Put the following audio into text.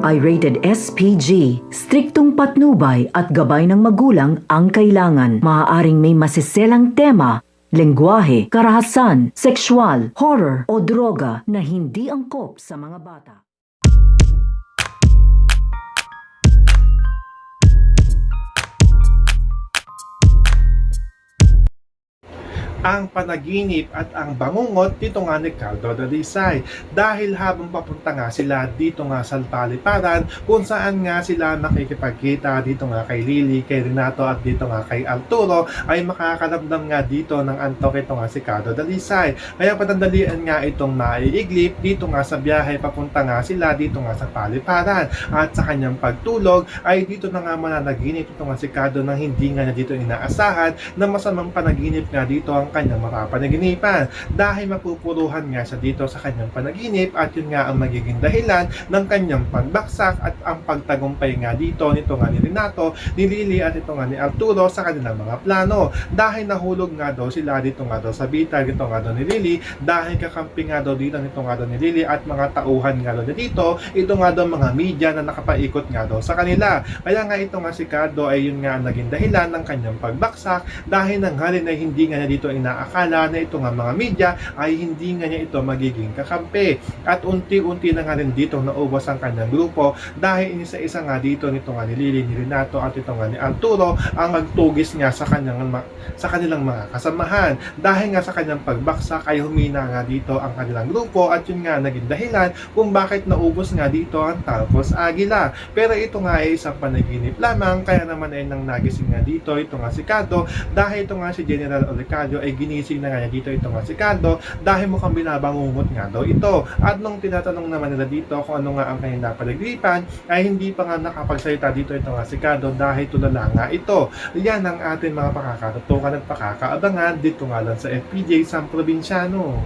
ay rated SPG. Striktong patnubay at gabay ng magulang ang kailangan. Maaaring may masiselang tema, lengguwahe, karahasan, sexual, horror o droga na hindi angkop sa mga bata. Ang panaginip at ang bangungot dito nga ni Caldo Dalisay dahil habang papunta nga sila dito nga sa paliparan kung saan nga sila nakikipagkita dito nga kay Lily, kay Renato at dito nga kay Arturo ay makakaramdam nga dito ng antok ito nga si Caldo Dalisay. Kaya padandalian nga itong naiiglip dito nga sa biyahe papunta nga sila dito nga sa paliparan at sa kanyang pagtulog ay dito na nga mananaginip ito nga si Caldo nang hindi nga niya dito inaasahan na masamang panaginip nga dito ang kanyang mapapanaginipan dahil mapupuruhan nga siya dito sa kanyang panaginip at yun nga ang magiging dahilan ng kanyang pagbaksak at ang pagtagumpay nga dito nito nga ni Renato, ni Lily at ito nga ni Arturo sa kanilang mga plano dahil nahulog nga daw sila dito nga daw sa bitag ito nga daw ni Lily dahil kakampi nga daw dito nito nga daw ni Lily at mga tauhan nga daw dito ito nga daw mga media na nakapaikot nga daw sa kanila. Kaya nga ito nga si Caldo ay yun nga ang naging dahilan ng kanyang pagbaksak dahil nang halin ay hindi nga niya dito inaakala na ito nga mga media ay hindi nga niya ito magiging kakampi at unti-unti na nga rin dito naubos ang kanyang grupo dahil inisa-isa nga dito nito nga ni Lily, ni Renato at ito nga ni Arturo ang magtugis nga sa kanilang mga kasamahan dahil nga sa kanyang pagbaksak ay humina nga dito ang kanilang grupo at yun nga naging dahilan kung bakit naubos nga dito ang Talcos Aguila. Pero ito nga ay isang panaginip lamang kaya naman ay nang nagising nga dito ito nga si Caldo dahil ito nga si General Olecario ay ginising na nga niya dito ito nga si Caldo dahil mukhang binabangungot nga daw ito. At nung tinatanong naman nila dito kung ano nga ang kanyang napaligripan ay hindi pa nga nakapagsalita dito ito nga si Caldo dahil tulala nga ito. Yan ang ating mga pakakatutukan at pakakaabangan dito nga lang sa FPJ San Provinciano.